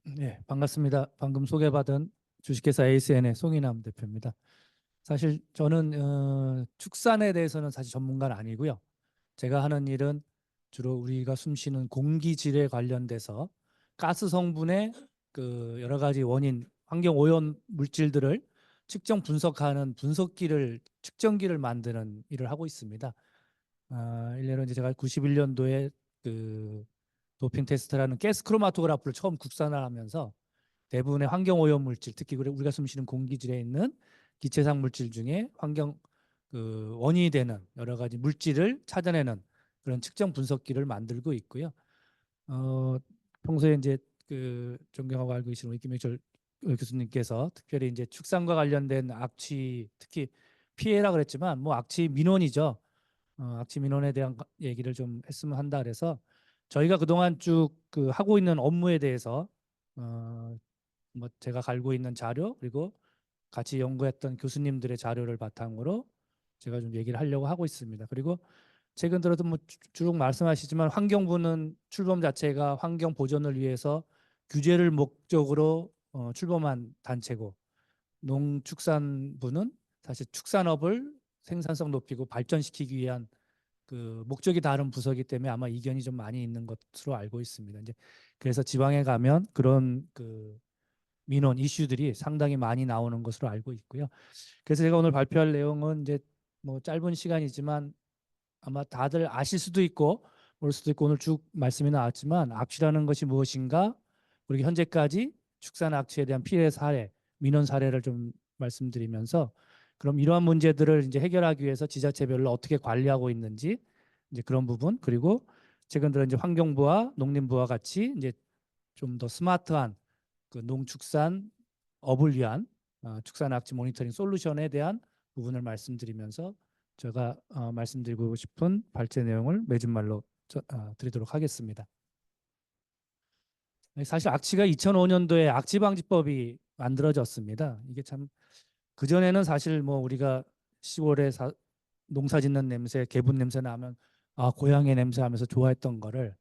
네, 반갑습니다. 방금 소개받은 주식회사 ASN의 송인함 대표입니다. 사실 저는 축산에 대해서는 사실 전문가는 아니고요. 제가 하는 일은 주로 우리가 숨쉬는 공기 질에 관련돼서 가스 성분의 그 여러 가지 원인, 환경 오염 물질들을 측정 분석하는 분석기를 측정기를 만드는 일을 하고 있습니다. 일례로 이제 제가 91년도에 그 도핑 테스트라는 가스 크로마토그래프를 처음 국산화하면서 대부분의 환경 오염 물질, 특히 우리가 숨쉬는 공기질에 있는 기체상 물질 중에 환경 그 원인이 되는 여러 가지 물질을 찾아내는 그런 측정 분석기를 만들고 있고요. 어, 평소에 이제 그 존경하고 알고 계시는 우리 김영철 교수님께서 특별히 이제 축산과 관련된 악취, 특히 피해라 그랬지만 뭐 악취 민원이죠. 악취 민원에 대한 얘기를 좀 했으면 한다 그래서 저희가 그동안 쭉 그 하고 있는 업무에 대해서 뭐 제가 갈고 있는 자료 그리고 같이 연구했던 교수님들의 자료를 바탕으로 제가 좀 얘기를 하려고 하고 있습니다. 그리고 최근 들어도 뭐 쭉 말씀하시지만 환경부는 출범 자체가 환경 보존을 위해서 규제를 목적으로 출범한 단체고 농축산부는 사실 축산업을 생산성 높이고 발전시키기 위한 그 목적이 다른 부서이기 때문에 아마 이견이 좀 많이 있는 것으로 알고 있습니다. 이제 그래서 지방에 가면 그런 그 민원 이슈들이 상당히 많이 나오는 것으로 알고 있고요. 그래서 제가 오늘 발표할 내용은 이제 뭐 짧은 시간이지만 아마 다들 아실 수도 있고 모를 수도 있고 오늘 쭉 말씀이 나왔지만 악취라는 것이 무엇인가 그리고 현재까지 축산 악취에 대한 피해 사례, 민원 사례를 좀 말씀드리면서 그럼 이러한 문제들을 이제 해결하기 위해서 지자체별로 어떻게 관리하고 있는지 이제 그런 부분 그리고 최근 들어 이제 환경부와 농림부와 같이 이제 좀 더 스마트한 그 농축산 업을 위한 축산 악취 모니터링 솔루션에 대한 부분을 말씀드리면서 제가 말씀드리고 싶은 발제 내용을 맺은말로 드리도록 하겠습니다. 사실 악취가 2005년도에 악취방지법이 만들어졌습니다. 이게 참 그전에는 사실 뭐 우리가 시골에 농사 짓는 냄새, 개분 냄새 나면 고향의 냄새 하면서 좋아했던 거를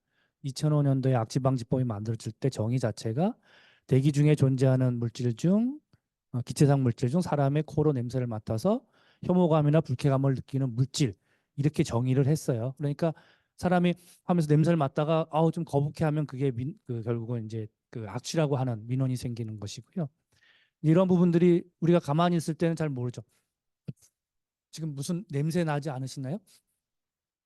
2005년도에 악취방지법이 만들어질 때 정의 자체가 대기 중에 존재하는 물질 중 기체상 물질 중 사람의 코로 냄새를 맡아서 혐오감이나 불쾌감을 느끼는 물질 이렇게 정의를 했어요. 그러니까 사람이 하면서 냄새를 맡다가 아우 좀 거북해하면 그게 결국은 이제 그 악취라고 하는 민원이 생기는 것이고요. 이런 부분들이 우리가 가만히 있을 때는 잘 모르죠. 지금 무슨 냄새 나지 않으시나요?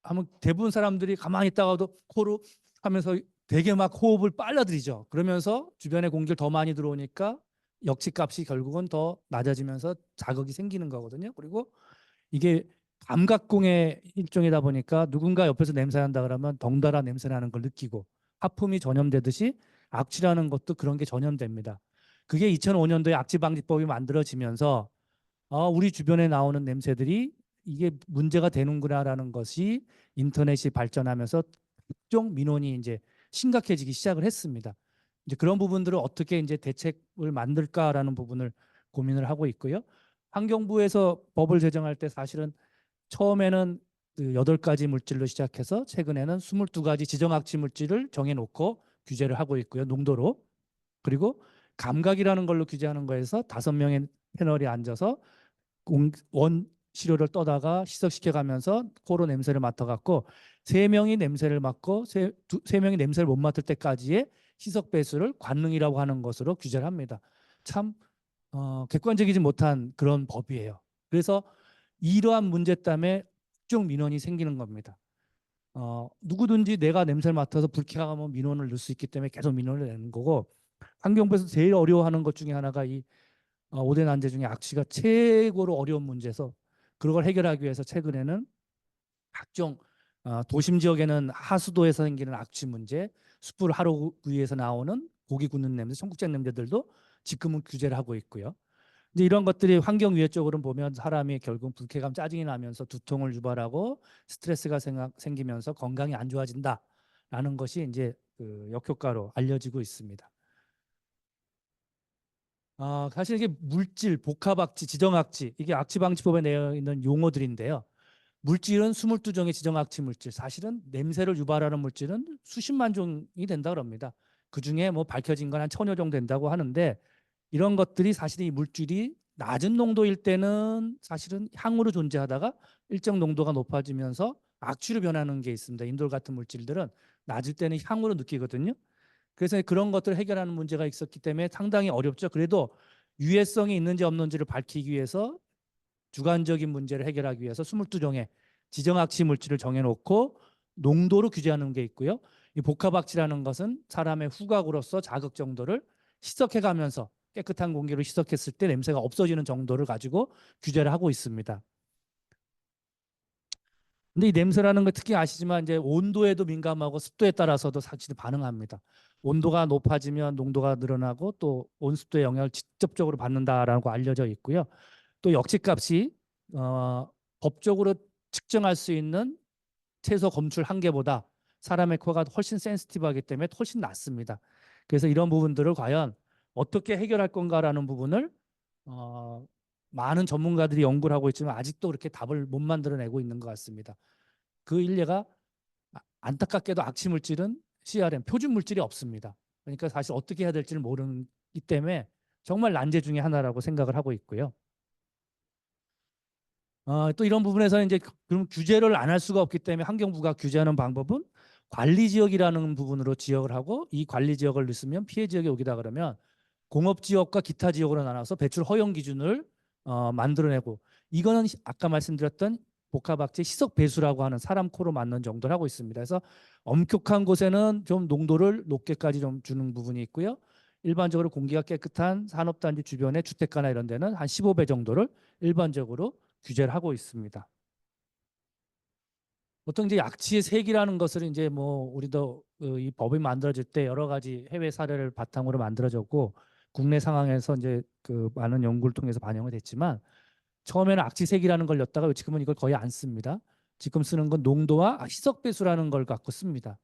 하면 대부분 사람들이 가만히 있다가도 코로 하면서 되게 막 호흡을 빨라들이죠. 그러면서 주변에 공기를 더 많이 들어오니까 역치값이 결국은 더 낮아지면서 자극이 생기는 거거든요. 그리고 이게 감각공의 일종이다 보니까 누군가 옆에서 냄새 난다 그러면 덩달아 냄새 나는 걸 느끼고 하품이 전염되듯이 악취라는 것도 그런 게 전염됩니다. 그게 2005년도에 악취방지법이 만들어지면서 우리 주변에 나오는 냄새들이 이게 문제가 되는구나라는 것이 인터넷이 발전하면서 특정 민원이 이제 심각해지기 시작을 했습니다. 이제 그런 부분들을 어떻게 이제 대책을 만들까라는 부분을 고민을 하고 있고요. 환경부에서 법을 제정할 때 사실은 처음에는 그 8가지 물질로 시작해서 최근에는 22가지 지정악취 물질을 정해놓고 규제를 하고 있고요. 농도로. 그리고 감각이라는 걸로 규제하는 거에서 5명의 패널이 앉아서 원시료를 떠다가 희석시켜 가면서 코로 냄새를 맡아갖고 3명이 냄새를 맡고 세 명이 냄새를 못 맡을 때까지의 희석 배수를 관능이라고 하는 것으로 규제를 합니다. 참 객관적이지 못한 그런 법이에요. 그래서 이러한 문제 때문에 특정 민원이 생기는 겁니다. 누구든지 내가 냄새를 맡아서 불쾌하면 민원을 넣을 수 있기 때문에 계속 민원을 내는 거고 환경부에서 제일 어려워하는 것 중에 하나가 이 5대 난제 중에 악취가 최고로 어려운 문제에서 그걸 해결하기 위해서 최근에는 각종 도심 지역에는 하수도에서 생기는 악취 문제, 숯불 하루 위에서 나오는 고기 굽는 냄새, 청국장 냄새들도 지금은 규제를 하고 있고요. 이제 이런 것들이 환경 위해 쪽으로 보면 사람이 결국 불쾌감, 짜증이 나면서 두통을 유발하고 스트레스가 생기면서 건강이 안 좋아진다라는 것이 이제 그 역효과로 알려지고 있습니다. 사실 이게 물질, 복합악취, 지정악취 이게 악취방지법에 되어 있는 용어들인데요. 물질은 22종의 지정악취 물질, 사실은 냄새를 유발하는 물질은 수십만 종이 된다 그럽니다. 그중에 뭐 밝혀진 건 한 1000여 정도 된다고 하는데 이런 것들이 사실 이 물질이 낮은 농도일 때는 사실은 향으로 존재하다가 일정 농도가 높아지면서 악취로 변하는 게 있습니다. 인돌 같은 물질들은 낮을 때는 향으로 느끼거든요. 그래서 그런 것들을 해결하는 문제가 있었기 때문에 상당히 어렵죠. 그래도 유해성이 있는지 없는지를 밝히기 위해서 주관적인 문제를 해결하기 위해서 22종의 지정악취 물질을 정해놓고 농도로 규제하는 게 있고요. 이 복합악취라는 것은 사람의 후각으로서 자극 정도를 희석해가면서 깨끗한 공기로 희석했을 때 냄새가 없어지는 정도를 가지고 규제를 하고 있습니다. 근데 이 냄새라는 거 특히 아시지만 이제 온도에도 민감하고 습도에 따라서도 사실 반응합니다. 온도가 높아지면 농도가 늘어나고 또 온습도의 영향을 직접적으로 받는다라고 알려져 있고요. 또 역치값이 법적으로 측정할 수 있는 최소 검출 한계보다 사람의 코가 훨씬 센시티브하기 때문에 훨씬 낮습니다. 그래서 이런 부분들을 과연 어떻게 해결할 건가라는 부분을 어, 많은 전문가들이 연구를 하고 있지만 아직도 그렇게 답을 못 만들어내고 있는 것 같습니다. 그 일례가 안타깝게도 악취 물질은 CRM 표준 물질이 없습니다. 그러니까 사실 어떻게 해야 될지를 모르기 때문에 정말 난제 중에 하나라고 생각을 하고 있고요. 또 이런 부분에서 이제 그럼 규제를 안 할 수가 없기 때문에 환경부가 규제하는 방법은 관리 지역이라는 부분으로 지역을 하고 이 관리 지역을 넣으면 피해 지역에 오기다 그러면 공업 지역과 기타 지역으로 나눠서 배출 허용 기준을 만들어내고 이거는 아까 말씀드렸던 복합악재 희석 배수라고 하는 사람 코로 맞는 정도를 하고 있습니다. 그래서 엄격한 곳에는 좀 농도를 높게까지 좀 주는 부분이 있고요. 일반적으로 공기가 깨끗한 산업단지 주변의 주택가나 이런 데는 한 15배 정도를 일반적으로 규제를 하고 있습니다. 보통 이제 약치의 색이라는 것을 이제 뭐 우리도 이 법이 만들어질 때 여러 가지 해외 사례를 바탕으로 만들어졌고 국내 상황에서 이제 그 많은 연구를 통해서 반영이 됐지만 처음에는 악취색이라는 걸 였다가 지금은 이걸 거의 안 씁니다. 지금 쓰는 건 농도와 희석 배수라는 걸 갖고 씁니다.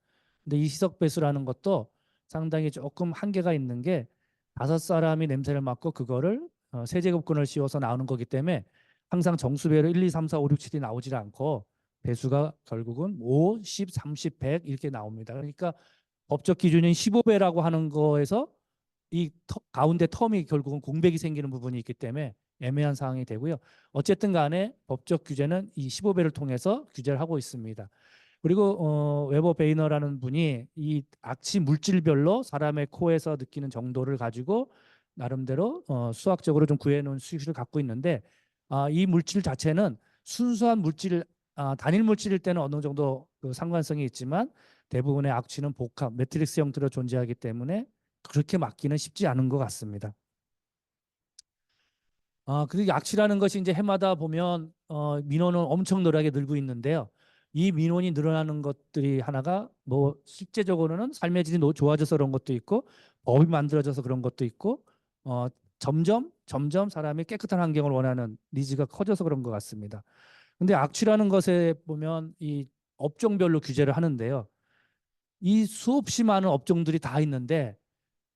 근데 이 희석 배수라는 것도 상당히 조금 한계가 있는 게 5사람이 냄새를 맡고 그거를 세제곱근을 씌워서 나오는 거기 때문에 항상 정수배로 1, 2, 3, 4, 5, 6, 7이 나오질 않고 배수가 결국은 5, 10, 30, 100 이렇게 나옵니다. 그러니까 법적 기준인 15배라고 하는 거에서 이 가운데 텀이 결국은 공백이 생기는 부분이 있기 때문에 애매한 상황이 되고요. 어쨌든 간에 법적 규제는 이 15배를 통해서 규제를 하고 있습니다. 그리고 웨버 베이너라는 분이 이 악취 물질별로 사람의 코에서 느끼는 정도를 가지고 나름대로 수학적으로 좀 구해놓은 수식을 갖고 있는데 이 물질 자체는 순수한 물질 단일 물질일 때는 어느 정도 그 상관성이 있지만 대부분의 악취는 복합 매트릭스 형태로 존재하기 때문에 그렇게 막기는 쉽지 않은 것 같습니다. 그리고 악취라는 것이 이제 해마다 보면 민원은 엄청 늘하게 늘고 있는데요. 이 민원이 늘어나는 것들이 하나가 뭐 실제적으로는 삶의 질이 좋아져서 그런 것도 있고 법이 만들어져서 그런 것도 있고 어, 점점 사람이 깨끗한 환경을 원하는 니즈가 커져서 그런 것 같습니다. 근데 악취라는 것에 보면 이 업종별로 규제를 하는데요. 이 수없이 많은 업종들이 다 있는데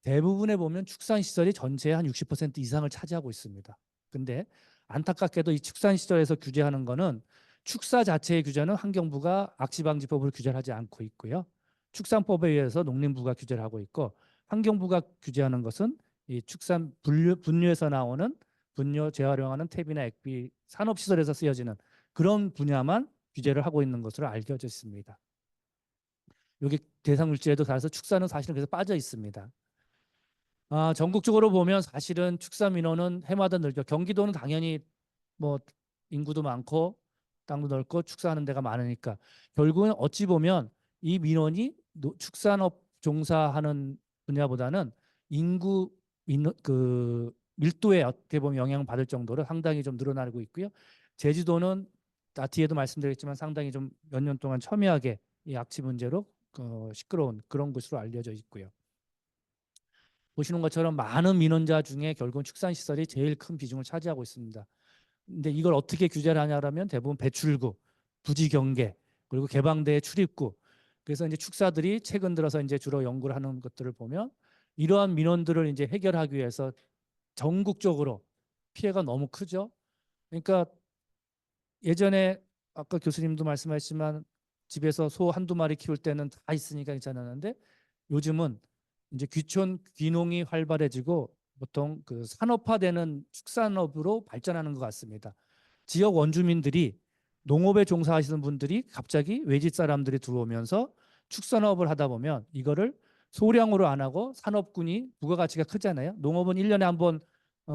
대부분에 보면 축산시설이 전체의 한 60% 이상을 차지하고 있습니다. 근데 안타깝게도 이 축산시설에서 규제하는 거는 축사 자체의 규제는 환경부가 악취방지법을 규제하지 않고 있고요. 축산법에 의해서 농림부가 규제를 하고 있고 환경부가 규제하는 것은 이 축산 분류에서 나오는 분뇨 재활용하는 탭이나 액비 산업시설에서 쓰여지는 그런 분야만 규제를 하고 있는 것으로 알려져 있습니다. 여기 대상 물질에도 따라서 축사는 사실은 그래서 빠져 있습니다. 전국적으로 보면 사실은 축사 민원은 해마다 늘죠. 경기도는 당연히 뭐 인구도 많고 땅도 넓고 축사하는 데가 많으니까 결국은 어찌 보면 이 민원이 축산업 종사하는 분야보다는 인구 그 밀도에 어떻게 보면 영향을 받을 정도로 상당히 좀 늘어나고 있고요. 제주도는 뒤에도 말씀드렸지만 상당히 좀 몇 년 동안 첨예하게 이 악취 문제로 시끄러운 그런 곳으로 알려져 있고요. 보시는 것처럼 많은 민원자 중에 결국은 축산시설이 제일 큰 비중을 차지하고 있습니다. 근데 이걸 어떻게 규제를 하냐라면 대부분 배출구, 부지 경계, 그리고 개방대 출입구. 그래서 이제 축사들이 최근 들어서 이제 주로 연구를 하는 것들을 보면 이러한 민원들을 이제 해결하기 위해서 전국적으로 피해가 너무 크죠. 그러니까 예전에 아까 교수님도 말씀하셨지만 집에서 소 한두 마리 키울 때는 다 있으니까 괜찮았는데 요즘은 이제 귀촌 귀농이 활발해지고 보통 그 산업화되는 축산업으로 발전하는 것 같습니다. 지역 원주민들이 농업에 종사하시는 분들이 갑자기 외집 사람들이 들어오면서 축산업을 하다 보면 이거를 소량으로 안 하고 산업군이 부가가치가 크잖아요. 농업은 1년에 한 번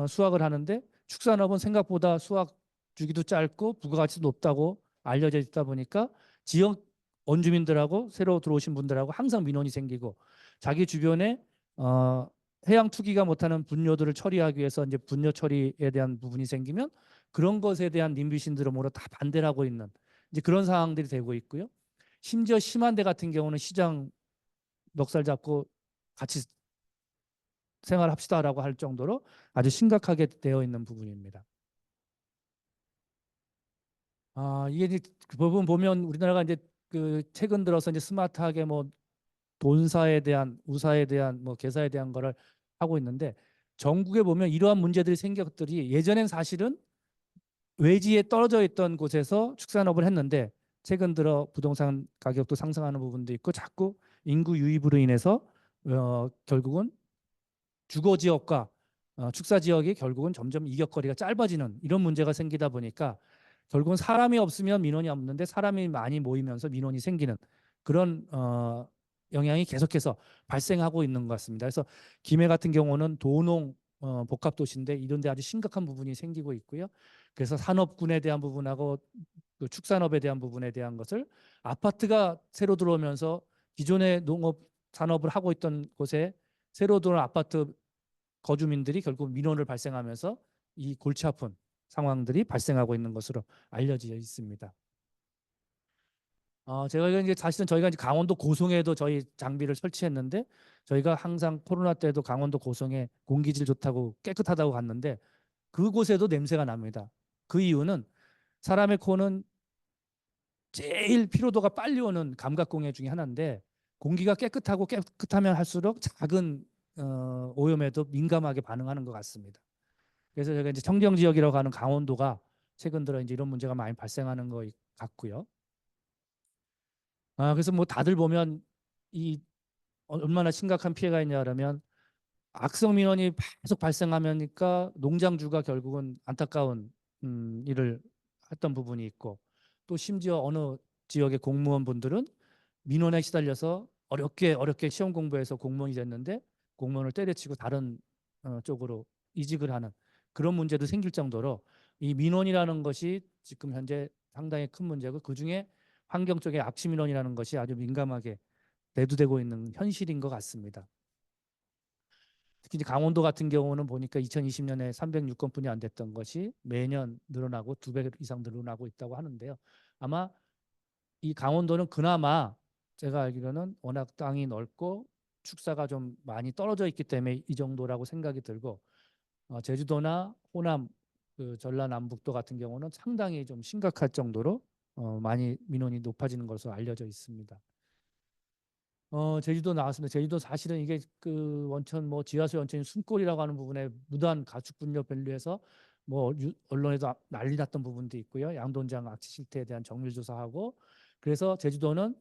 수확을 하는데 축산업은 생각보다 수확 주기도 짧고 부가가치도 높다고 알려져 있다 보니까 지역 원주민들하고 새로 들어오신 분들하고 항상 민원이 생기고 자기 주변에 어, 해양 투기가 못하는 분뇨들을 처리하기 위해서 이제 분뇨 처리에 대한 부분이 생기면 그런 것에 대한 님비 신드롬으로 다 반대를 하고 있는 이제 그런 상황들이 되고 있고요. 심지어 심한 데 같은 경우는 시장 멱살 잡고 같이 생활합시다라고 할 정도로 아주 심각하게 되어 있는 부분입니다. 이게 이제 그 부분 보면 우리나라가 이제 그 최근 들어서 이제 스마트하게 뭐 돈사에 대한 우사에 대한 뭐 계사에 대한 거를 하고 있는데 전국에 보면 이러한 문제들이 생긴 것들이 예전엔 사실은 외지에 떨어져 있던 곳에서 축산업을 했는데 최근 들어 부동산 가격도 상승하는 부분도 있고 자꾸 인구 유입으로 인해서 결국은 주거 지역과 축사 지역이 결국은 점점 이격거리가 짧아지는 이런 문제가 생기다 보니까 결국은 사람이 없으면 민원이 없는데 사람이 많이 모이면서 민원이 생기는 그런 영향이 계속해서 발생하고 있는 것 같습니다. 그래서 김해 같은 경우는 도농 복합 도시인데 이런 데 아주 심각한 부분이 생기고 있고요. 그래서 산업군에 대한 부분하고 그 축산업에 대한 부분에 대한 것을 아파트가 새로 들어오면서 기존의 농업 산업을 하고 있던 곳에 새로 들어온 아파트 거주민들이 결국 민원을 발생하면서 이 골치 아픈 상황들이 발생하고 있는 것으로 알려져 있습니다. 제가 이제 사실은 저희가 이제 강원도 고성에도 저희 장비를 설치했는데 저희가 항상 코로나 때도 강원도 고성에 공기질 좋다고 깨끗하다고 갔는데 그곳에도 냄새가 납니다. 그 이유는 사람의 코는 제일 피로도가 빨리 오는 감각공해 중에 하나인데 공기가 깨끗하고 깨끗하면 할수록 작은 오염에도 민감하게 반응하는 것 같습니다. 그래서 제가 이제 청정 지역이라고 하는 강원도가 최근 들어 이제 이런 문제가 많이 발생하는 것 같고요. 그래서 뭐 다들 보면 이 얼마나 심각한 피해가 있냐 그러면 악성 민원이 계속 발생하니까 농장주가 결국은 안타까운 일을 했던 부분이 있고 또 심지어 어느 지역의 공무원분들은 민원에 시달려서 어렵게 시험 공부해서 공무원이 됐는데 공무원을 때려치고 다른 쪽으로 이직을 하는 그런 문제도 생길 정도로 이 민원이라는 것이 지금 현재 상당히 큰 문제고 그중에 환경 쪽의 악취 민원이라는 것이 아주 민감하게 대두되고 있는 현실인 것 같습니다. 특히 이제 강원도 같은 경우는 보니까 2020년에 306건뿐이 안 됐던 것이 매년 늘어나고 2배 이상 늘어나고 있다고 하는데요. 아마 이 강원도는 그나마 제가 알기로는 워낙 땅이 넓고 축사가 좀 많이 떨어져 있기 때문에 이 정도라고 생각이 들고 제주도나 호남, 그 전라남북도 같은 경우는 상당히 좀 심각할 정도로 많이 민원이 높아지는 것으로 알려져 있습니다. 제주도 나왔습니다. 제주도 사실은 이게 그 원천 뭐 지하수 원천인 숨골이라고 하는 부분에 무단 가축 분뇨 분류해서 뭐 언론에도 난리 났던 부분도 있고요. 양돈장 악취 실태에 대한 정밀 조사하고 그래서 제주도는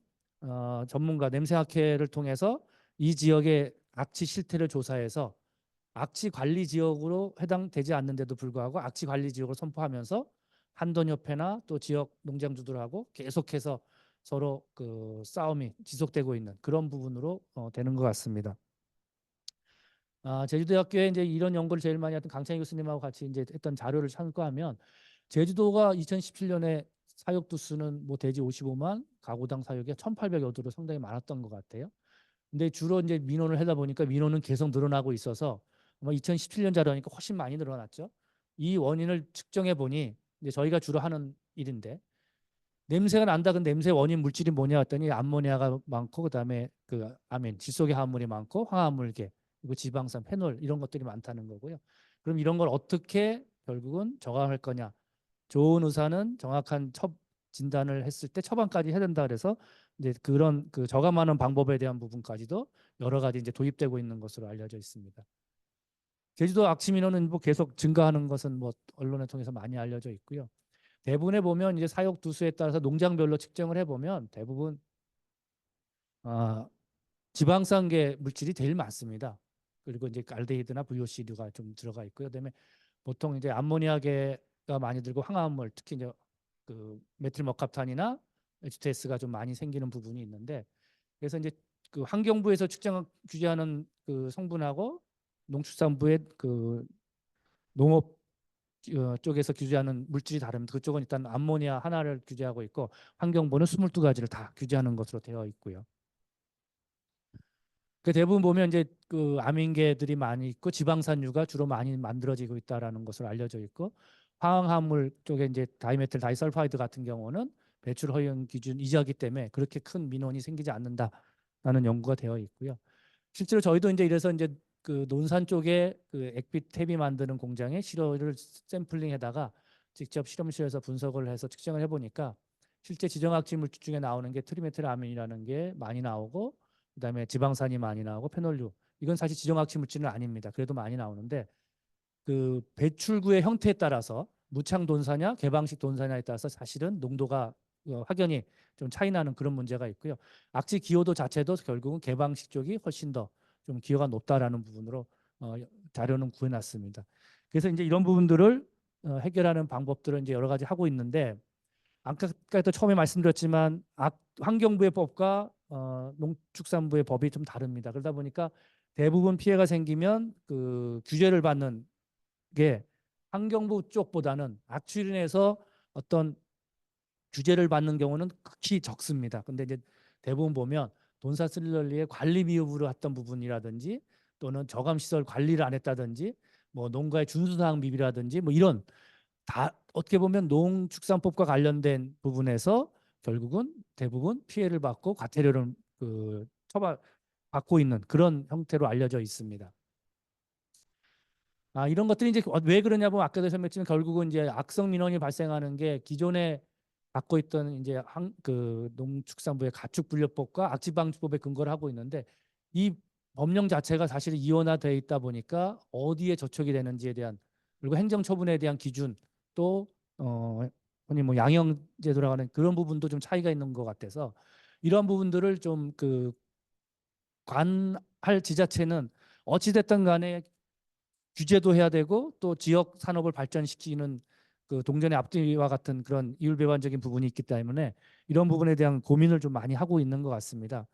전문가 냄새학회를 통해서 이 지역의 악취 실태를 조사해서 악취 관리 지역으로 해당되지 않는데도 불구하고 악취 관리 지역을 선포하면서 한돈협회나 또 지역 농장주들하고 계속해서 서로 그 싸움이 지속되고 있는 그런 부분으로 되는 것 같습니다. 제주대학교에 이제 이런 연구를 제일 많이 했던 강창희 교수님하고 같이 이제 했던 자료를 참고하면 제주도가 2017년에 사육 두수는 뭐 대지 55만, 가구당 사육이 1,800여 두로 상당히 많았던 것 같아요. 근데 주로 이제 민원을 하다 보니까 민원은 계속 늘어나고 있어서 뭐 2017년 자료니까 훨씬 많이 늘어났죠. 이 원인을 측정해 보니 이제 저희가 주로 하는 일인데 냄새가 난다. 그 냄새 원인 물질이 뭐냐 했더니 암모니아가 많고 그다음에 그 아민 질소계 화합물이 많고 황화물계 그리고 지방산 페놀 이런 것들이 많다는 거고요. 그럼 이런 걸 어떻게 결국은 저감할 거냐? 좋은 의사는 정확한 진단을 했을 때 처방까지 해야 된다 그래서 이제 그런 그 저감하는 방법에 대한 부분까지도 여러 가지 이제 도입되고 있는 것으로 알려져 있습니다. 제주도 악취 민원은 뭐 계속 증가하는 것은 뭐 언론을 통해서 많이 알려져 있고요. 대부분에 보면 이제 사육 두수에 따라서 농장별로 측정을 해보면 대부분 지방산계 물질이 제일 많습니다. 그리고 이제 알데히드나 VOC류가 좀 들어가 있고요. 그다음에 보통 이제 암모니아계가 많이 들고 황화합물, 특히 이제 그 메틸머캅탄이나 HTS가 좀 많이 생기는 부분이 있는데, 그래서 이제 그 환경부에서 측정 규제하는 그 성분하고 농축산부의 그 농업 쪽에서 규제하는 물질이 다릅니다. 그쪽은 일단 암모니아 하나를 규제하고 있고 환경부는 22가지를 다 규제하는 것으로 되어 있고요. 그 대부분 보면 이제 그 암인계들이 많이 있고 지방산유가 주로 많이 만들어지고 있다라는 것으로 알려져 있고, 화학화합물 쪽에 이제 다이메틸 다이설파이드 같은 경우는 배출 허용 기준 이자기 때문에 그렇게 큰 민원이 생기지 않는다라는 연구가 되어 있고요. 실제로 저희도 이제 이래서 이제 그 논산 쪽에 그 액빛 탭이 만드는 공장에 시료를 샘플링에다가 직접 실험실에서 분석을 해서 측정을 해보니까 실제 지정학적 물질 중에 나오는 게 트리메틸아민이라는 게 많이 나오고, 그다음에 지방산이 많이 나오고 페놀류, 이건 사실 지정학적 물질은 아닙니다. 그래도 많이 나오는데 그 배출구의 형태에 따라서 무창 돈사냐 개방식 돈사냐에 따라서 사실은 농도가 확연히 좀 차이 나는 그런 문제가 있고요. 악취 기여도 자체도 결국은 개방식 쪽이 훨씬 더 좀 기여가 높다라는 부분으로 자료는 구해놨습니다. 그래서 이제 이런 부분들을 해결하는 방법들을 이제 여러 가지 하고 있는데, 아까도 처음에 말씀드렸지만 환경부의 법과 농축산부의 법이 좀 다릅니다. 그러다 보니까 대부분 피해가 생기면 그 규제를 받는 게 환경부 쪽보다는 악취인에서 어떤 규제를 받는 경우는 극히 적습니다. 근데 이제 대부분 보면 돈사슬러리의 관리 미흡으로 했던 부분이라든지 또는 저감시설 관리를 안 했다든지 뭐 농가의 준수사항 미비라든지 뭐 이런 다 어떻게 보면 농축산법과 관련된 부분에서 결국은 대부분 피해를 받고 과태료를 그 처벌 받고 있는 그런 형태로 알려져 있습니다. 이런 것들이 이제 왜 그러냐 보면 아까도 설명했지만 결국은 이제 악성 민원이 발생하는 게 기존에 갖고 있던 이제 그 농축산부의 가축분류법과 악취방지법에 근거를 하고 있는데, 이 법령 자체가 사실 이원화되어 있다 보니까 어디에 저촉이 되는지에 대한, 그리고 행정처분에 대한 기준, 또 흔히 뭐 양형제도라고 하는 그런 부분도 좀 차이가 있는 것 같아서 이런 부분들을 좀 그 관할 지자체는 어찌됐든 간에 규제도 해야 되고 또 지역 산업을 발전시키는 그 동전의 앞뒤와 같은 그런 이율배반적인 부분이 있기 때문에 이런 부분에 대한 고민을 좀 많이 하고 있는 것 같습니다.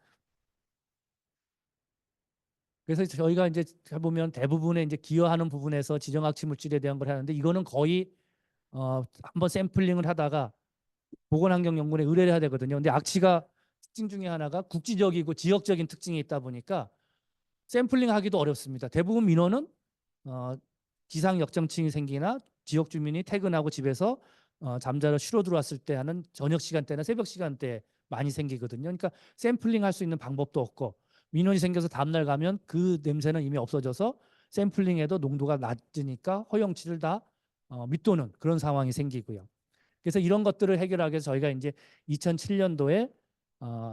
그래서 저희가 이제 해보면 대부분의 이제 기여하는 부분에서 지정학치 물질에 대한 걸 하는데, 이거는 거의 한번 샘플링을 하다가 보건환경연구원에 의뢰를 해야 되거든요. 근데 악취가 특징 중에 하나가 국지적이고 지역적인 특징이 있다 보니까 샘플링 하기도 어렵습니다. 대부분 민원은 어, 기상 역정층이 생기나 지역 주민이 퇴근하고 집에서 잠자러 쉬러 들어왔을 때 하는 저녁 시간대나 새벽 시간대에 많이 생기거든요. 그러니까 샘플링 할 수 있는 방법도 없고 민원이 생겨서 다음날 가면 그 냄새는 이미 없어져서 샘플링해도 농도가 낮으니까 허용치를 다 밑도는 그런 상황이 생기고요. 그래서 이런 것들을 해결하기 위해서 저희가 이제 2007년도에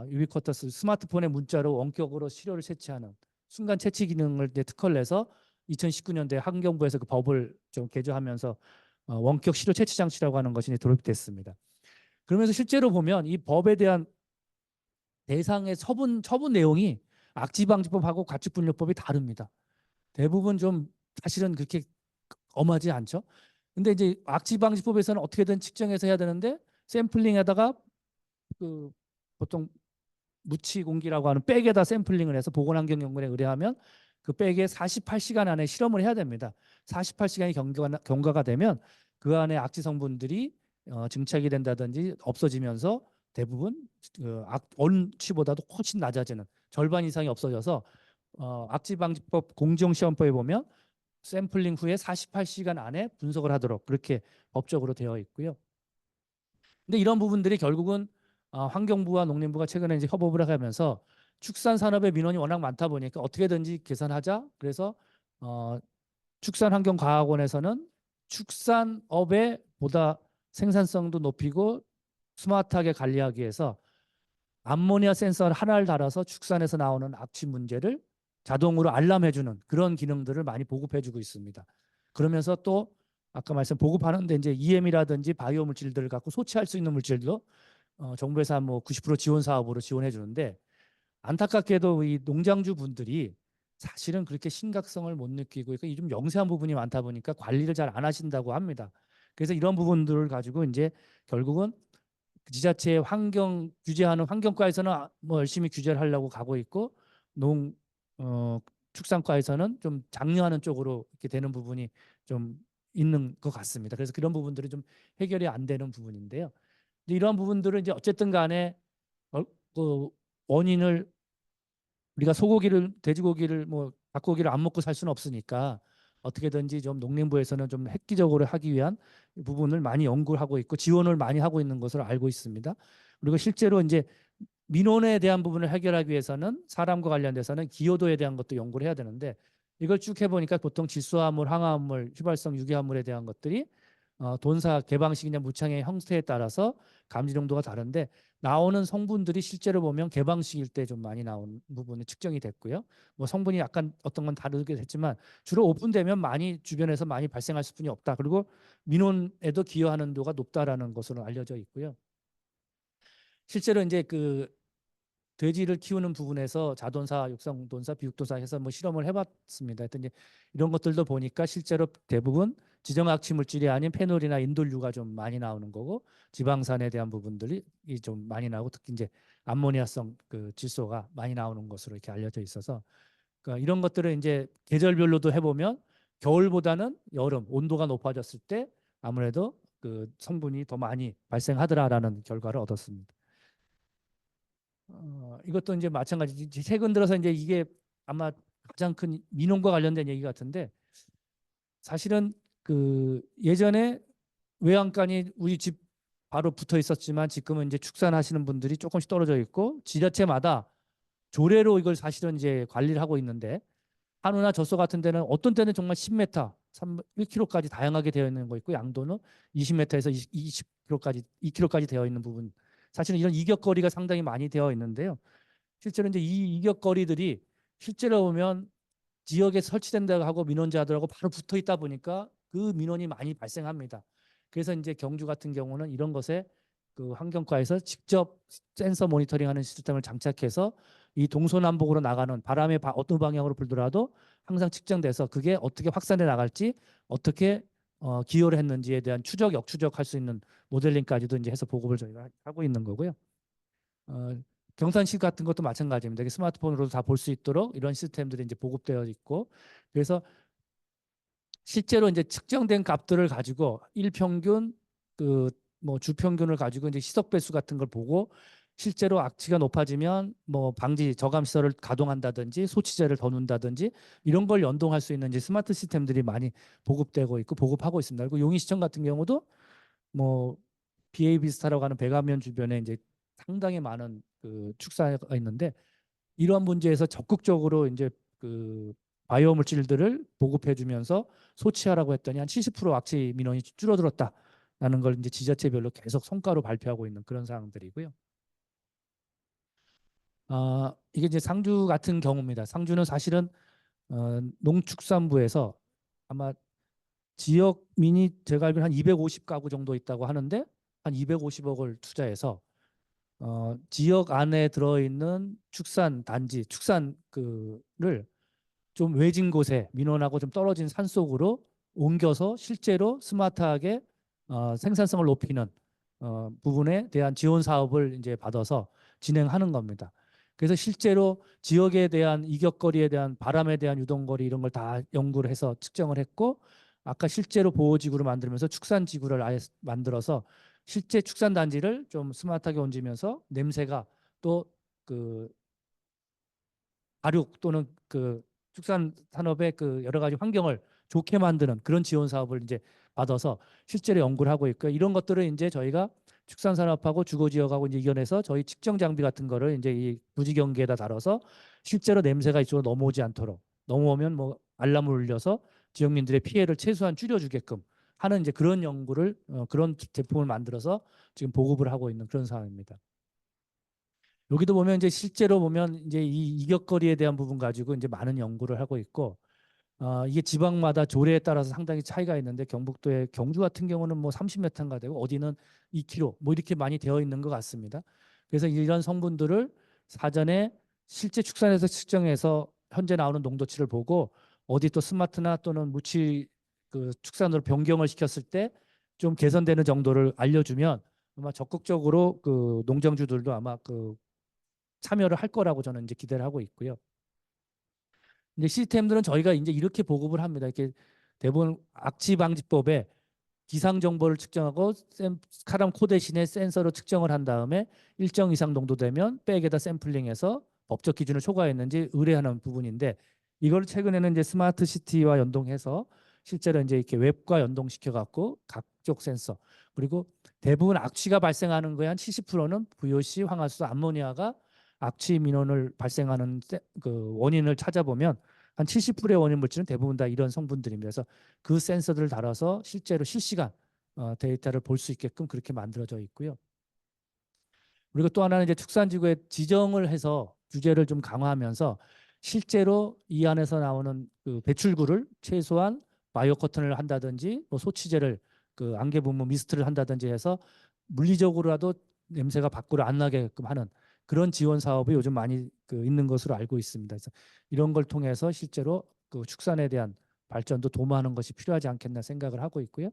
유비쿼터스 스마트폰의 문자로 원격으로 시료를 채취하는 순간 채취 기능을 이제 특허를 내서 2019년도에 환경부에서 그 법을 좀 개정하면서 원격 시료 채취 장치라고 하는 것이 도입이 됐습니다. 그러면서 실제로 보면 이 법에 대한 대상의 처분 내용이 악취방지법하고 가축분류법이 다릅니다. 대부분 좀 사실은 그렇게 엄하지 않죠. 근데 이제 악취방지법에서는 어떻게든 측정해서 해야 되는데 샘플링에다가 그 보통 무치 공기라고 하는 백에다 샘플링을 해서 보건환경연구원에 의뢰하면 그 백에 48시간 안에 실험을 해야 됩니다. 48시간이 경과가 되면 그 안에 악취 성분들이 증착이 된다든지 없어지면서 대부분 그 원치보다도 훨씬 낮아지는 절반 이상이 없어져서 악취방지법 공정시험법에 보면 샘플링 후에 48시간 안에 분석을 하도록 그렇게 법적으로 되어 있고요. 근데 이런 부분들이 결국은 환경부와 농림부가 최근에 이제 협업을 해가면서 축산 산업의 민원이 워낙 많다 보니까 어떻게든지 개선하자. 그래서 축산환경과학원에서는 축산업의 보다 생산성도 높이고 스마트하게 관리하기 위해서 암모니아 센서 하나를 달아서 축산에서 나오는 악취 문제를 자동으로 알람해주는 그런 기능들을 많이 보급해주고 있습니다. 그러면서 또 아까 말씀 보급하는데 이제 EM이라든지 바이오 물질들을 갖고 소치할 수 있는 물질도 정부에서 뭐 90% 지원 사업으로 지원해 주는데, 안타깝게도 이 농장주 분들이 사실은 그렇게 심각성을 못 느끼고 그러니까 좀 영세한 부분이 많다 보니까 관리를 잘 안 하신다고 합니다. 그래서 이런 부분들을 가지고 이제 결국은 지자체의 환경 규제하는 환경과에서는 뭐 열심히 규제를 하려고 가고 있고 농 축산과에서는 좀 장려하는 쪽으로 이렇게 되는 부분이 좀 있는 것 같습니다. 그래서 그런 부분들이 좀 해결이 안 되는 부분인데요. 이제 이러한 부분들은 이제 어쨌든 간에 그 원인을 우리가 소고기를 돼지고기를 뭐 닭고기를 안 먹고 살 수는 없으니까 어떻게든지 좀 농림부에서는 좀 획기적으로 하기 위한 부분을 많이 연구를 하고 있고 지원을 많이 하고 있는 것으로 알고 있습니다. 그리고 실제로 이제 민원에 대한 부분을 해결하기 위해서는 사람과 관련돼서는 기여도에 대한 것도 연구를 해야 되는데 이걸 쭉 해보니까 보통 질소화합물, 항화합물, 휘발성 유기화물에 대한 것들이 돈사 개방식이냐 무창의 형태에 따라서 감지 정도가 다른데 나오는 성분들이 실제로 보면 개방식일 때 좀 많이 나온 부분이 측정이 됐고요. 뭐 성분이 약간 어떤 건 다르게 됐지만 주로 오픈되면 많이 주변에서 많이 발생할 수뿐이 없다. 그리고 민원에도 기여하는 도가 높다라는 것으로 알려져 있고요. 실제로 이제 그 돼지를 키우는 부분에서 자돈사, 육상돈사, 비육돈사 해서 뭐 실험을 해봤습니다. 하여튼 이제 이런 것들도 보니까 실제로 대부분 지정학치 물질이 아닌 페놀이나 인돌류가 좀 많이 나오는 거고 지방산에 대한 부분들이 좀 많이 나오고 특히 이제 암모니아성 그 질소가 많이 나오는 것으로 이렇게 알려져 있어서 그러니까 이런 것들을 이제 계절별로도 해보면 겨울보다는 여름 온도가 높아졌을 때 아무래도 그 성분이 더 많이 발생하더라라는 결과를 얻었습니다. 이것도 이제 마찬가지. 최근 들어서 이제 이게 아마 가장 큰 민원과 관련된 얘기 같은데 사실은 그 예전에 외양간이 우리 집 바로 붙어 있었지만 지금은 이제 축산하시는 분들이 조금씩 떨어져 있고 지자체마다 조례로 이걸 사실은 이제 관리를 하고 있는데 한우나 젖소 같은 데는 어떤 때는 정말 10m, 1kg까지 다양하게 되어 있는 거 있고 양도는 20m에서 20kg까지 2kg까지 되어 있는 부분. 사실은 이런 이격거리가 상당히 많이 되어 있는데요. 실제로 이제 이 이격거리들이 실제로 보면 지역에 설치된다고 하고 민원자들하고 바로 붙어 있다 보니까 그 민원이 많이 발생합니다. 그래서 이제 경주 같은 경우는 이런 것에 그 환경과에서 직접 센서 모니터링하는 시스템을 장착해서 이 동서남북으로 나가는 바람의 어떤 방향으로 불더라도 항상 측정돼서 그게 어떻게 확산해 나갈지 어떻게 기여를 했는지에 대한 추적, 역추적할 수 있는 모델링까지도 이제 해서 보급을 저희가 하고 있는 거고요. 어, 경산시 같은 것도 마찬가지입니다. 스마트폰으로도 다 볼 수 있도록 이런 시스템들이 이제 보급되어 있고 그래서 실제로 이제 측정된 값들을 가지고 일평균 그 뭐 주평균을 가지고 이제 시석 배수 같은 걸 보고 실제로 악취가 높아지면 뭐 방지 저감 시설을 가동한다든지 소치제를 더 넣는다든지 이런 걸 연동할 수 있는 이제 스마트 시스템들이 많이 보급되고 있고 보급하고 있습니다. 그리고 용인시청 같은 경우도 뭐 BA 비스타라고 하는 백암면 주변에 이제 상당히 많은 그 축사가 있는데 이러한 문제에서 적극적으로 이제 그 바이오 물질들을 보급해 주면서 소치하라고 했더니 한 70% 악취 민원이 줄어들었다라는 걸 이제 지자체별로 계속 성과로 발표하고 있는 그런 사항들이고요. 이게 이제 상주 같은 경우입니다. 상주는 사실은 농축산부에서 아마 지역민이 제가 알기로 한 250가구 정도 있다고 하는데 한 250억을 투자해서 지역 안에 들어있는 축산 단지, 축산 그를 좀 외진 곳에 민원하고 좀 떨어진 산 속으로 옮겨서 실제로 스마트하게 생산성을 높이는 부분에 대한 지원 사업을 이제 받아서 진행하는 겁니다. 그래서 실제로 지역에 대한 이격거리에 대한 바람에 대한 유동거리 이런 걸 다 연구를 해서 측정을 했고 아까 실제로 보호지구를 만들면서 축산지구를 아예 만들어서 실제 축산단지를 좀 스마트하게 옮기면서 냄새가 또그 발육 또는 그 축산 산업의 그 여러 가지 환경을 좋게 만드는 그런 지원 사업을 이제 받아서 실제로 연구를 하고 있고요. 이런 것들을 이제 저희가 축산 산업하고 주거 지역하고 이제 이견해서 저희 측정 장비 같은 거를 이제 이 부지 경계에다 달아서 실제로 냄새가 이쪽으로 넘어오지 않도록 넘어오면 뭐 알람을 울려서 지역민들의 피해를 최소한 줄여주게끔 하는 이제 그런 연구를 그런 제품을 만들어서 지금 보급을 하고 있는 그런 상황입니다. 여기도 보면 이제 실제로 보면 이제 이 이격거리에 대한 부분 가지고 이제 많은 연구를 하고 있고 이게 지방마다 조례에 따라서 상당히 차이가 있는데 경북도의 경주 같은 경우는 뭐 30m가 되고 어디는 2km 뭐 이렇게 많이 되어 있는 것 같습니다. 그래서 이런 성분들을 사전에 실제 축산에서 측정해서 현재 나오는 농도치를 보고 어디 또 스마트나 또는 무치 그 축산으로 변경을 시켰을 때 좀 개선되는 정도를 알려주면 아마 적극적으로 그 농장주들도 아마 그 참여를 할 거라고 저는 이제 기대를 하고 있고요. 이제 시스템들은 저희가 이제 이렇게 보급을 합니다. 이렇게 대부분 악취 방지법에 기상 정보를 측정하고 카람 코 대신에 센서로 측정을 한 다음에 일정 이상 농도 되면 백에다 샘플링해서 법적 기준을 초과했는지 의뢰하는 부분인데 이걸 최근에는 이제 스마트 시티와 연동해서 실제로 이제 이렇게 웹과 연동시켜 갖고 각종 센서 그리고 대부분 악취가 발생하는 거에 한 70%는 VOC, 황화수소, 암모니아가 악취 민원을 발생하는 그 원인을 찾아보면 한 70%의 원인 물질은 대부분 다 이런 성분들입니다. 그래서 그 센서들을 달아서 실제로 실시간 데이터를 볼 수 있게끔 그렇게 만들어져 있고요. 그리고 또 하나는 이제 축산지구에 지정을 해서 규제를 좀 강화하면서 실제로 이 안에서 나오는 그 배출구를 최소한 바이오 커튼을 한다든지 뭐 소치제를 그 안개 분무 미스트를 한다든지 해서 물리적으로라도 냄새가 밖으로 안 나게끔 하는 그런 지원 사업이 요즘 많이 그 있는 것으로 알고 있습니다. 그래서 이런 걸 통해서 실제로 그 축산에 대한 발전도 도모하는 것이 필요하지 않겠나 생각을 하고 있고요.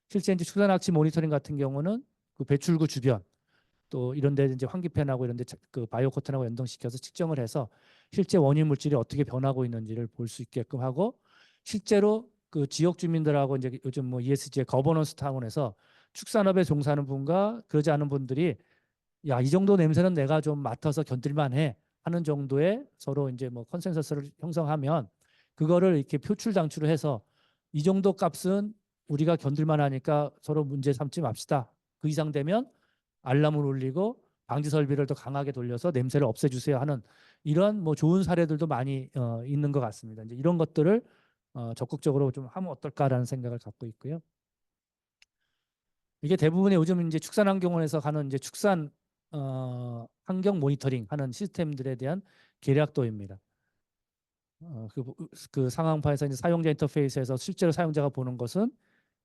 실제 이제 축산악취 모니터링 같은 경우는 그 배출구 주변 또 이런 데 이제 환기팬하고 이런 데 그 바이오 커튼하고 연동시켜서 측정을 해서 실제 원인 물질이 어떻게 변하고 있는지를 볼 수 있게끔 하고 실제로 그 지역 주민들하고 이제 요즘 뭐 ESG의 거버넌스 차원에서 축산업에 종사하는 분과 그러지 않은 분들이 야, 이 정도 냄새는 내가 좀 맡아서 견딜만 해 하는 정도의 서로 이제 뭐 컨센서스를 형성하면 그거를 이렇게 표출 장치로 해서 이 정도 값은 우리가 견딜만 하니까 서로 문제 삼지 맙시다. 그 이상 되면 알람을 울리고 방지 설비를 더 강하게 돌려서 냄새를 없애주세요 하는 이런 뭐 좋은 사례들도 많이 있는 것 같습니다. 이제 이런 것들을 적극적으로 좀 하면 어떨까라는 생각을 갖고 있고요. 이게 대부분의 요즘 이제 축산환경원에서 가는 이제 축산 환경 모니터링 하는 시스템들에 대한 계략도입니다. 그 상황파에서 이제 사용자 인터페이스에서 실제로 사용자가 보는 것은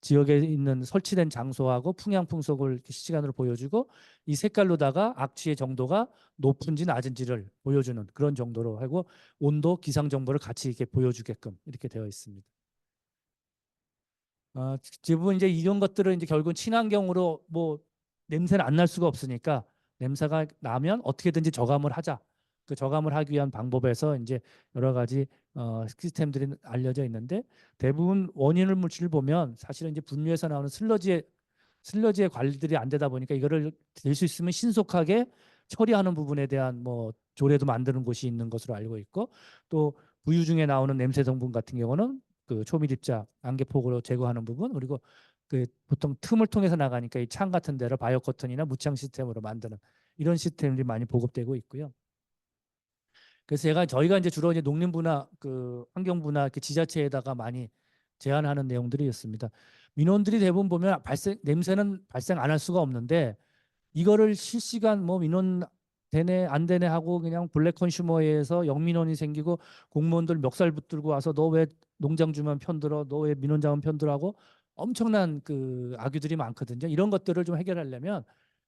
지역에 있는 설치된 장소하고 풍향 풍속을 이렇게 실시간으로 보여주고 이 색깔로다가 악취의 정도가 높은지 낮은지를 보여주는 그런 정도로 하고 온도, 기상 정보를 같이 이렇게 보여주게끔 이렇게 되어 있습니다. 대부분 이제 이런 것들은 이제 결국은 친환경으로 뭐 냄새는 안 날 수가 없으니까 냄새가 나면 어떻게든지 저감을 하자. 그 저감을 하기 위한 방법에서 이제 여러 가지 시스템들이 알려져 있는데 대부분 원인을 물질을 보면 사실은 이제 분류에서 나오는 슬러지의 관리들이 안 되다 보니까 이거를 될 수 있으면 신속하게 처리하는 부분에 대한 뭐 조례도 만드는 곳이 있는 것으로 알고 있고 또 부유 중에 나오는 냄새 성분 같은 경우는 그 초미립자 안개폭으로 제거하는 부분 그리고 그 보통 틈을 통해서 나가니까 이 창 같은 데를 바이오 커튼이나 무창 시스템으로 만드는 이런 시스템들이 많이 보급되고 있고요. 그래서 저희가 이제 주로 이제 농림부나 그 환경부나 그 지자체에다가 많이 제안하는 내용들이었습니다. 민원들이 대부분 보면 냄새는 발생 안 할 수가 없는데 이거를 실시간 뭐 민원 되네 안 되네 하고 그냥 블랙 컨슈머에서 역민원이 생기고 공무원들 멱살 붙들고 와서 너 왜 농장주만 편들어 너 왜 민원장은 편들어 하고 엄청난 그 악유들이 많거든요. 이런 것들을 좀 해결하려면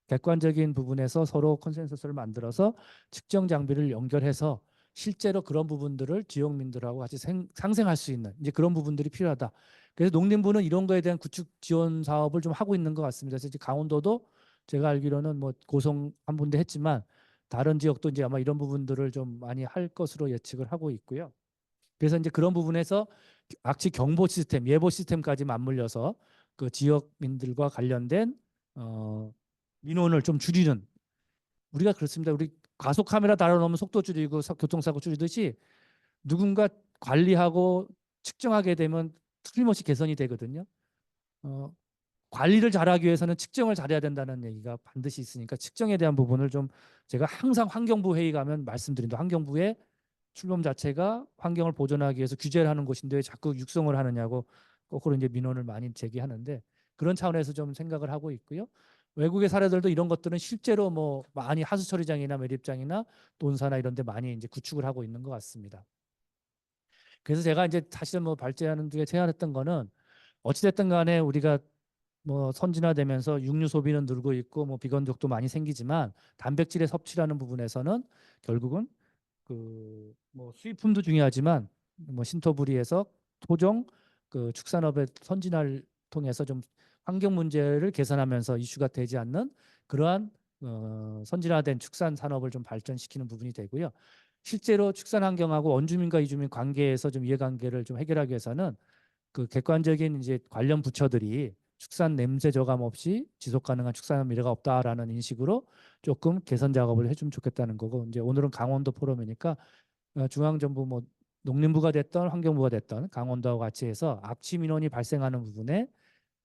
객관적인 부분에서 서로 컨센서스를 만들어서 측정 장비를 연결해서 실제로 그런 부분들을 지역민들하고 같이 상생할 수 있는 이제 그런 부분들이 필요하다. 그래서 농림부는 이런 거에 대한 구축 지원 사업을 좀 하고 있는 것 같습니다. 그래서 이제 강원도도 제가 알기로는 뭐 고성 한 군데 했지만 다른 지역도 이제 아마 이런 부분들을 좀 많이 할 것으로 예측을 하고 있고요. 그래서 이제 그런 부분에서 악취 경보 시스템, 예보 시스템까지 맞물려서 그 지역민들과 관련된 어, 민원을 좀 줄이는 우리가 그렇습니다. 우리 과속 카메라 달아놓으면 속도 줄이고 교통사고 줄이듯이 누군가 관리하고 측정하게 되면 틀림없이 개선이 되거든요. 어, 관리를 잘하기 위해서는 측정을 잘해야 된다는 얘기가 반드시 있으니까 측정에 대한 부분을 좀 제가 항상 환경부 회의 가면 말씀드린다. 환경부의 출범 자체가 환경을 보존하기 위해서 규제를 하는 곳인데 왜 자꾸 육성을 하느냐고 거꾸로 이제 민원을 많이 제기하는데 그런 차원에서 좀 생각을 하고 있고요. 외국의 사례들도 이런 것들은 실제로 뭐 많이 하수 처리장이나 매립장이나 논사나 이런 데 많이 이제 구축을 하고 있는 것 같습니다. 그래서 제가 이제 사실은 뭐 발제하는 중에 제안했던 거는 어찌됐든 간에 우리가 뭐 선진화되면서 육류 소비는 늘고 있고 뭐 비건족도 많이 생기지만 단백질의 섭취라는 부분에서는 결국은 그 뭐 수입품도 중요하지만 뭐 신토부리에서 토종 그 축산업의 선진화를 통해서 좀 환경 문제를 개선하면서 이슈가 되지 않는 그러한 선진화된 축산 산업을 좀 발전시키는 부분이 되고요. 실제로 축산 환경하고 원주민과 이주민 관계에서 좀 이해관계를 좀 해결하기 위해서는 그 객관적인 이제 관련 부처들이 축산 냄새 저감 없이 지속 가능한 축산 미래가 없다라는 인식으로 조금 개선 작업을 해주면 좋겠다는 거고, 이제 오늘은 강원도 포럼이니까 중앙정부 뭐 농림부가 됐던 환경부가 됐던 강원도와 같이 해서 악취 민원이 발생하는 부분에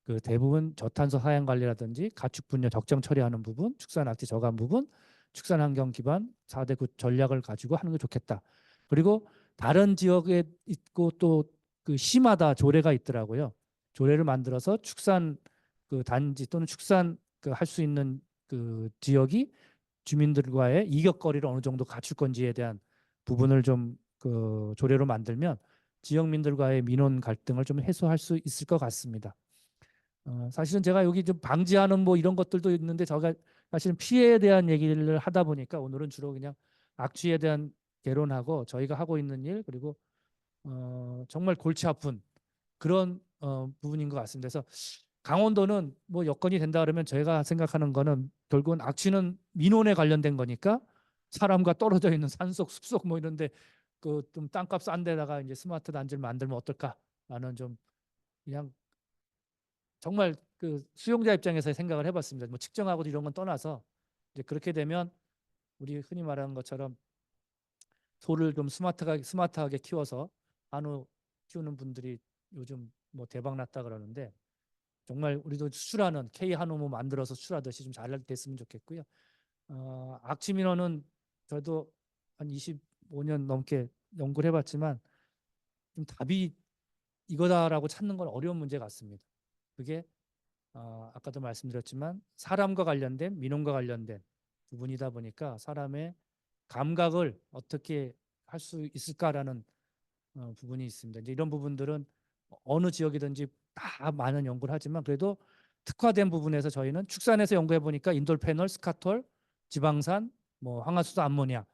그 대부분 저탄소 하향 관리라든지 가축 분뇨 적정 처리하는 부분, 축산 악취 저감 부분, 축산 환경 기반 4대 전략을 가지고 하는 게 좋겠다. 그리고 다른 지역에 있고 또 그 시마다 조례가 있더라고요. 조례를 만들어서 축산 그 단지 또는 축산 그 할 수 있는 그 지역이 주민들과의 이격거리를 어느 정도 갖출 건지에 대한 부분을 좀 그 조례로 만들면 지역민들과의 민원 갈등을 좀 해소할 수 있을 것 같습니다. 사실은 제가 여기 좀 방지하는 뭐 이런 것들도 있는데 제가 사실은 피해에 대한 얘기를 하다 보니까 오늘은 주로 그냥 악취에 대한 개론하고 저희가 하고 있는 일 그리고 정말 골치 아픈 그런 부분인 것 같습니다. 그래서 강원도는 뭐 여건이 된다 그러면 저희가 생각하는 거는 결국은 악취는 민원에 관련된 거니까 사람과 떨어져 있는 산속, 숲속 뭐 이런데 그 좀 땅값 싼 데다가 이제 스마트 단지를 만들면 어떨까라는 좀 그냥 정말 그 수용자 입장에서 생각을 해봤습니다. 뭐 측정하고 이런 건 떠나서 이제 그렇게 되면 우리 흔히 말하는 것처럼 소를 좀 스마트하게 키워서 한우 키우는 분들이 요즘 뭐 대박 났다 그러는데 정말 우리도 수출하는 K 한우 뭐 만들어서 수출하듯이 좀 잘 됐으면 좋겠고요. 악취 민원은 저도 한 25년 넘게 연구를 해봤지만 좀 답이 이거다라고 찾는 건 어려운 문제 같습니다. 그게 아까도 말씀드렸지만 사람과 관련된 민원과 관련된 부분이다 보니까 사람의 감각을 어떻게 할 수 있을까라는 부분이 있습니다. 이제 이런 부분들은 어느 지역이든지 다 많은 연구를 하지만 그래도 특화된 부분에서 저희는 축산에서 연구해 보니까 인돌페놀, 스카톨, 지방산, 뭐 황화수소, 암모니아.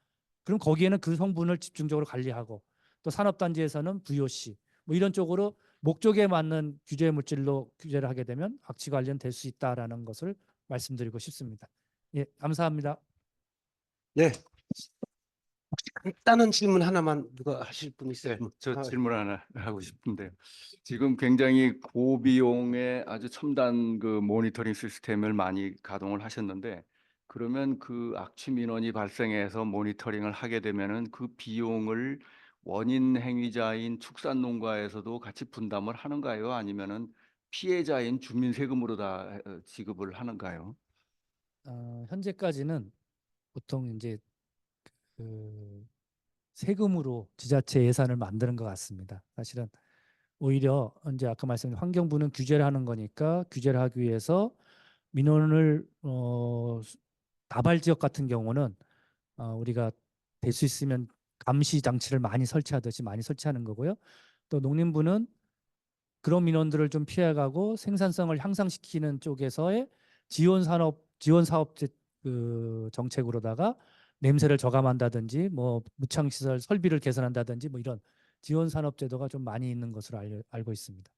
그럼 거기에는 그 성분을 집중적으로 관리하고 또 산업단지에서는 VOC 뭐 이런 쪽으로 목적에 맞는 규제 물질로 규제를 하게 되면 악취 관련될 수 있다라는 것을 말씀드리고 싶습니다. 예, 감사합니다. 네. 간단한 질문 하나만 누가 하실 분 있어요? 네, 저 아, 질문 하나 하고 싶은데요. 지금 굉장히 고비용의 아주 첨단 그 모니터링 시스템을 많이 가동을 하셨는데 그러면 그 악취 민원이 발생해서 모니터링을 하게 되면은 그 비용을 원인 행위자인 축산농가에서도 같이 분담을 하는가요? 아니면은 피해자인 주민 세금으로 다 지급을 하는가요? 현재까지는 보통 이제 그 세금으로 지자체 예산을 만드는 것 같습니다. 사실은 오히려 이제 아까 말씀드린 환경부는 규제를 하는 거니까 규제를 하기 위해서 민원을 다발 지역 같은 경우는 우리가 될 수 있으면 감시 장치를 많이 설치하듯이 많이 설치하는 거고요. 또 농림부는 그런 민원들을 좀 피해가고 생산성을 향상시키는 쪽에서의 지원 사업 그 정책으로다가 냄새를 저감한다든지 뭐 무창 시설 설비를 개선한다든지 뭐 이런 지원 산업 제도가 좀 많이 있는 것으로 알고 있습니다.